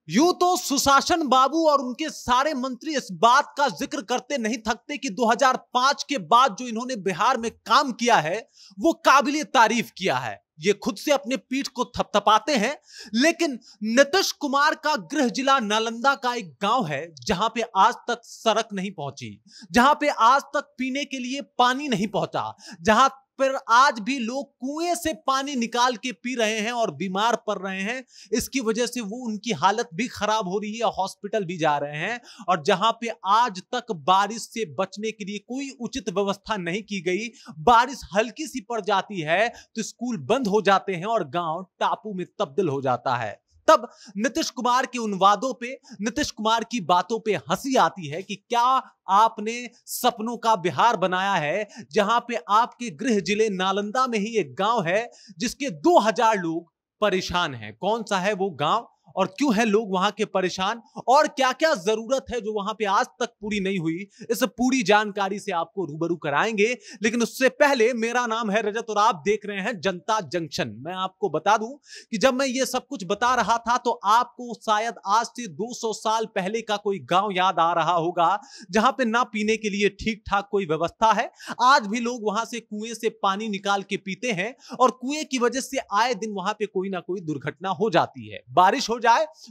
यूं तो सुशासन बाबू और उनके सारे मंत्री इस बात का जिक्र करते नहीं थकते कि 2005 के बाद जो इन्होंने बिहार में काम किया है वो काबिले तारीफ किया है। ये खुद से अपने पीठ को थपथपाते हैं। लेकिन नीतीश कुमार का गृह जिला नालंदा का एक गांव है जहां पे आज तक सड़क नहीं पहुंची, जहां पे आज तक पीने के लिए पानी नहीं पहुंचा, जहां पर आज भी लोग कुएं से पानी निकाल के पी रहे हैं और बीमार पड़ रहे हैं। इसकी वजह से वो उनकी हालत भी खराब हो रही है, हॉस्पिटल भी जा रहे हैं। और जहां पे आज तक बारिश से बचने के लिए कोई उचित व्यवस्था नहीं की गई, बारिश हल्की सी पड़ जाती है तो स्कूल बंद हो जाते हैं और गांव टापू में तब्दील हो जाता है। तब नीतीश कुमार के उन वादों पे, नीतीश कुमार की बातों पे हंसी आती है कि क्या आपने सपनों का बिहार बनाया है, जहां पे आपके गृह जिले नालंदा में ही एक गांव है जिसके 2000 लोग परेशान हैं। कौन सा है वो गांव और क्यों है लोग वहां के परेशान, और क्या क्या जरूरत है जो वहां पे आज तक पूरी नहीं हुई, इस पूरी जानकारी से आपको रूबरू कराएंगे। लेकिन उससे पहले, मेरा नाम है रजत और आप देख रहे हैं जनता जंक्शन। मैं आपको बता दूं कि जब मैं ये सब कुछ बता रहा था तो आपको शायद आज से 200 साल पहले का कोई गांव याद आ रहा होगा जहां पे ना पीने के लिए ठीक ठाक कोई व्यवस्था है। आज भी लोग वहां से कुएं से पानी निकाल के पीते हैं और कुएं की वजह से आए दिन वहां पे कोई ना कोई दुर्घटना हो जाती है। बारिश हो जाए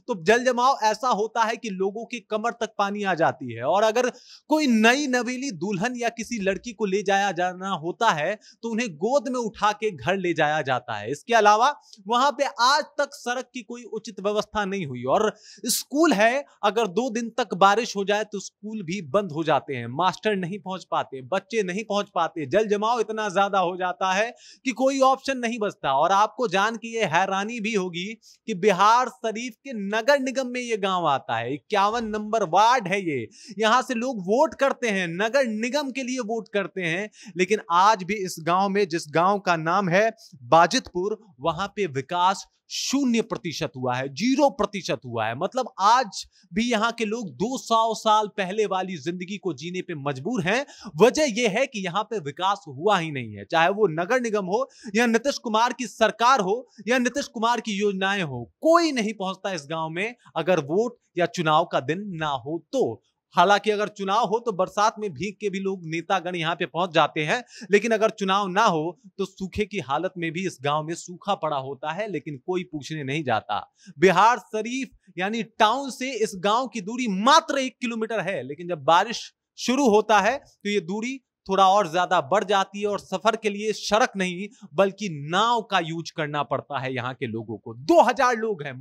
तो जल जमाव ऐसा होता है कि लोगों की कमर तक पानी आ जाती है, और अगर कोई नई नवेली दुल्हन या किसी लड़की को ले जाया जाना होता है तो उन्हें गोद में उठा के घर ले जाया जाता है। इसके अलावा वहां पे आज तक सड़क की कोई उचित व्यवस्था नहीं हुई, और स्कूल है, अगर 2 दिन तक बारिश हो जाए तो स्कूल भी बंद हो जाते हैं, मास्टर नहीं पहुंच पाते, बच्चे नहीं पहुंच पाते, जल जमाव इतना ज्यादा हो जाता है कि कोई ऑप्शन नहीं बचता। और आपको जान के ये हैरानी भी होगी कि बिहार शरीफ के नगर निगम में ये गांव आता है, 51 नंबर वार्ड है ये। यहां से लोग वोट करते हैं, नगर निगम के लिए वोट करते हैं। लेकिन आज भी इस गांव में, जिस गांव का नाम है बाजितपुर, वहां पे विकास 0% हुआ है, 0% हुआ है। मतलब आज भी यहां के लोग 200 साल पहले वाली जिंदगी को जीने पे मजबूर हैं। वजह यह है कि यहां पे विकास हुआ ही नहीं है, चाहे वो नगर निगम हो या नीतीश कुमार की सरकार हो या नीतीश कुमार की योजनाएं हो, कोई नहीं पहुंचता इस गांव में अगर वोट या चुनाव का दिन ना हो तो। हालांकि अगर चुनाव हो तो बरसात में भीग के भी लोग, नेतागण यहां पे पहुंच जाते हैं, लेकिन अगर चुनाव ना हो तो सूखे की हालत में भी इस गांव में सूखा पड़ा होता है, लेकिन कोई पूछने नहीं जाता। बिहार शरीफ यानी टाउन से इस गांव की दूरी मात्र 1 किलोमीटर है, लेकिन जब बारिश शुरू होता है तो ये दूरी थोड़ा और ज्यादा बढ़ जाती है और सफर के लिए सड़क नहीं बल्कि नाव का यूज करना पड़ता है यहाँ के लोगों को। 2000 लोग हैं,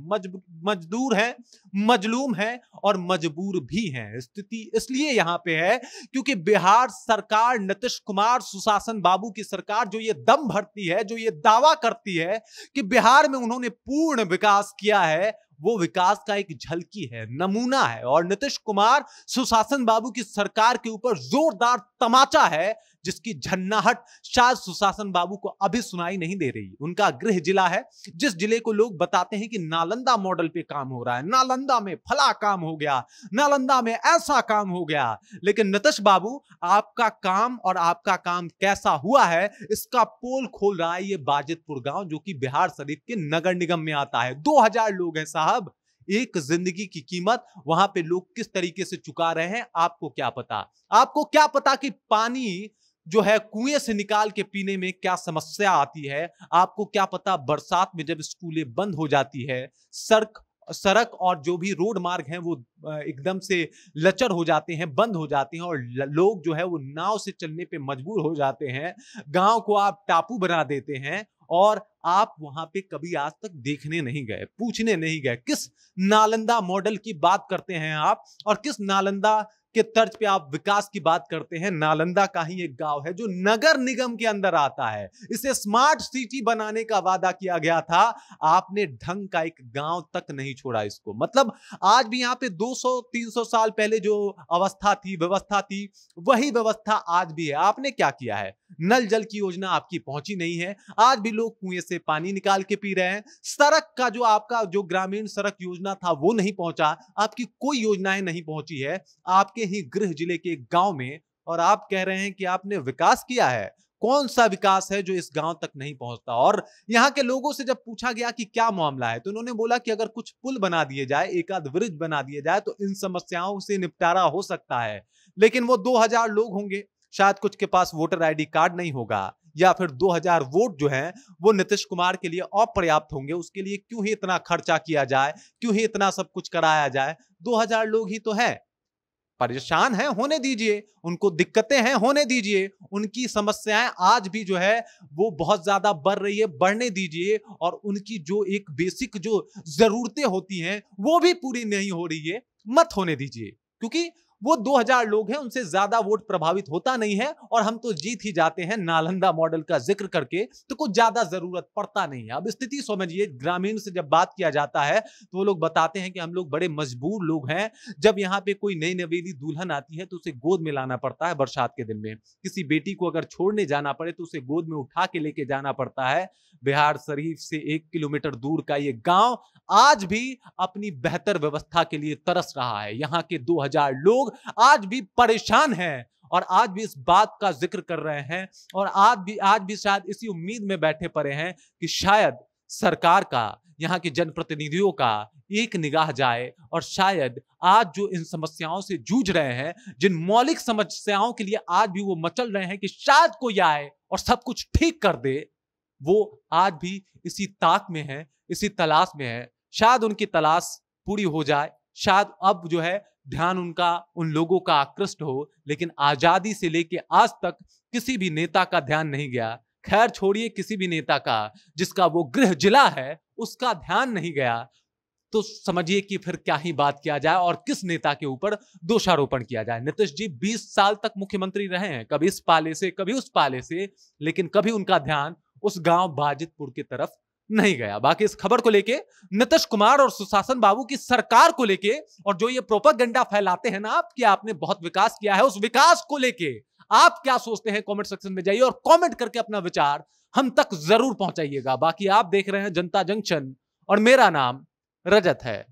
मजदूर हैं, मजलूम हैं और मजबूर भी हैं। स्थिति इसलिए यहाँ पे है क्योंकि बिहार सरकार, नीतीश कुमार, सुशासन बाबू की सरकार जो ये दम भरती है, जो ये दावा करती है कि बिहार में उन्होंने पूर्ण विकास किया है, वो विकास का एक झलकी है, नमूना है। और नीतीश कुमार, सुशासन बाबू की सरकार के ऊपर जोरदार तमाचा है जिसकी झन्नाहट शायद सुशासन बाबू को अभी सुनाई नहीं दे रही। उनका गृह जिला है, जिस जिले को लोग बताते हैं कि नालंदा मॉडल पे काम हो रहा है, नालंदा में फला काम हो गया, नालंदा में ऐसा काम हो गया। लेकिन नीतीश बाबू, आपका काम और आपका काम कैसा हुआ है इसका पोल खोल रहा है ये बाजितपुर गांव, जो कि बिहार शरीफ के नगर निगम में आता है। 2000 लोग हैं साहब, एक जिंदगी की कीमत वहां पे लोग किस तरीके से चुका रहे हैं आपको क्या पता। आपको क्या पता कि पानी जो है कुएं से निकाल के पीने में क्या समस्या आती है। आपको क्या पता बरसात में जब स्कूलें बंद हो जाती है, सड़क और जो भी रोड मार्ग हैं वो एकदम से लचर हो जाते हैं, बंद हो जाते हैं, और लोग जो है वो नाव से चलने पे मजबूर हो जाते हैं। गांव को आप टापू बना देते हैं और आप वहां पे कभी आज तक देखने नहीं गए, पूछने नहीं गए किस नालंदा मॉडल की बात करते हैं आप, और किस नालंदा के तर्ज पे आप विकास की बात करते हैं। नालंदा का ही एक गांव है जो नगर निगम के अंदर आता है, इसे स्मार्ट सिटी बनाने का वादा किया गया था, आपने ढंग का एक गांव तक नहीं छोड़ा इसको। मतलब आज भी यहाँ पे 200-300 साल पहले जो अवस्था थी, व्यवस्था थी, वही व्यवस्था आज भी है। आपने क्या किया है? नल जल की योजना आपकी पहुंची नहीं है, आज भी लोग कुएं से पानी निकाल के पी रहे हैं। सड़क का जो आपका जो ग्रामीण सड़क योजना था वो नहीं पहुंचा, आपकी कोई योजनाएं नहीं पहुंची है आपके ही गृह जिले के गांव में, और आप कह रहे हैं कि आपने विकास किया है। कौन सा विकास है जो इस गांव तक नहीं पहुंचता। और यहां के लोगों से जब पूछा गया कि क्या मामला है, तो उन्होंने बोला कि अगर कुछ पुल बना दिए जाए, एक आध ब्रिज बना दिए जाए, तो इन समस्याओं से निपटारा हो सकता है। लेकिन वो 2000 लोग होंगे, शायद कुछ के पास वोटर आईडी कार्ड नहीं होगा, या फिर 2000 वोट जो हैं वो नीतीश कुमार के लिए अपर्याप्त होंगे। उसके लिए क्यों ही इतना खर्चा किया जाए, क्यों ही इतना सब कुछ कराया जाए। 2000 लोग ही तो हैं, परेशान हैं, होने दीजिए, उनको दिक्कतें हैं, होने दीजिए, उनकी समस्याएं आज भी जो है वो बहुत ज्यादा बढ़ रही है, बढ़ने दीजिए। और उनकी जो एक बेसिक जो जरूरतें होती हैं वो भी पूरी नहीं हो रही है, मत होने दीजिए, क्योंकि वो 2000 लोग हैं, उनसे ज्यादा वोट प्रभावित होता नहीं है। और हम तो जीत ही जाते हैं, नालंदा मॉडल का जिक्र करके, तो कुछ ज्यादा जरूरत पड़ता नहीं है। अब स्थिति समझिए, ग्रामीण से जब बात किया जाता है तो वो लोग बताते हैं कि हम लोग बड़े मजबूर लोग हैं। जब यहाँ पे कोई नई नवेली दुल्हन आती है तो उसे गोद में लाना पड़ता है बरसात के दिन में। किसी बेटी को अगर छोड़ने जाना पड़े तो उसे गोद में उठा के लेके जाना पड़ता है। बिहार शरीफ से 1 किलोमीटर दूर का ये गांव आज भी अपनी बेहतर व्यवस्था के लिए तरस रहा है। यहाँ के 2000 लोग आज भी परेशान हैं और आज भी इस बात का जिक्र कर रहे हैं, और आज भी शायद इसी उम्मीद में बैठे पड़े हैं कि शायद सरकार का, यहाँ के जनप्रतिनिधियों का एक निगाह जाए, और शायद आज जो इन समस्याओं से जूझ रहे हैं, जिन मौलिक समस्याओं के लिए आज भी वो मचल रहे हैं कि शायद कोई आए और सब कुछ ठीक कर दे, वो आज भी इसी ताक में है, इसी तलाश में है। शायद उनकी तलाश पूरी हो जाए, शायद अब जो है ध्यान उनका उन लोगों का आकृष्ट हो। लेकिन आजादी से लेके आज तक किसी भी नेता का ध्यान नहीं गया। खैर छोड़िए किसी भी नेता का, जिसका वो गृह जिला है उसका ध्यान नहीं गया, तो समझिए कि फिर क्या ही बात किया जाए और किस नेता के ऊपर दोषारोपण किया जाए। नीतीश जी 20 साल तक मुख्यमंत्री रहे हैं, कभी इस पाले से कभी उस पाले से, लेकिन कभी उनका ध्यान उस गांव बाजितपुर की तरफ नहीं गया। बाकी इस खबर को लेके, नीतीश कुमार और सुशासन बाबू की सरकार को लेके, और जो ये प्रोपेगेंडा फैलाते हैं ना आप कि आपने बहुत विकास किया है, उस विकास को लेके आप क्या सोचते हैं, कमेंट सेक्शन में जाइए और कमेंट करके अपना विचार हम तक जरूर पहुंचाइएगा। बाकी आप देख रहे हैं जनता जंक्शन और मेरा नाम रजत है।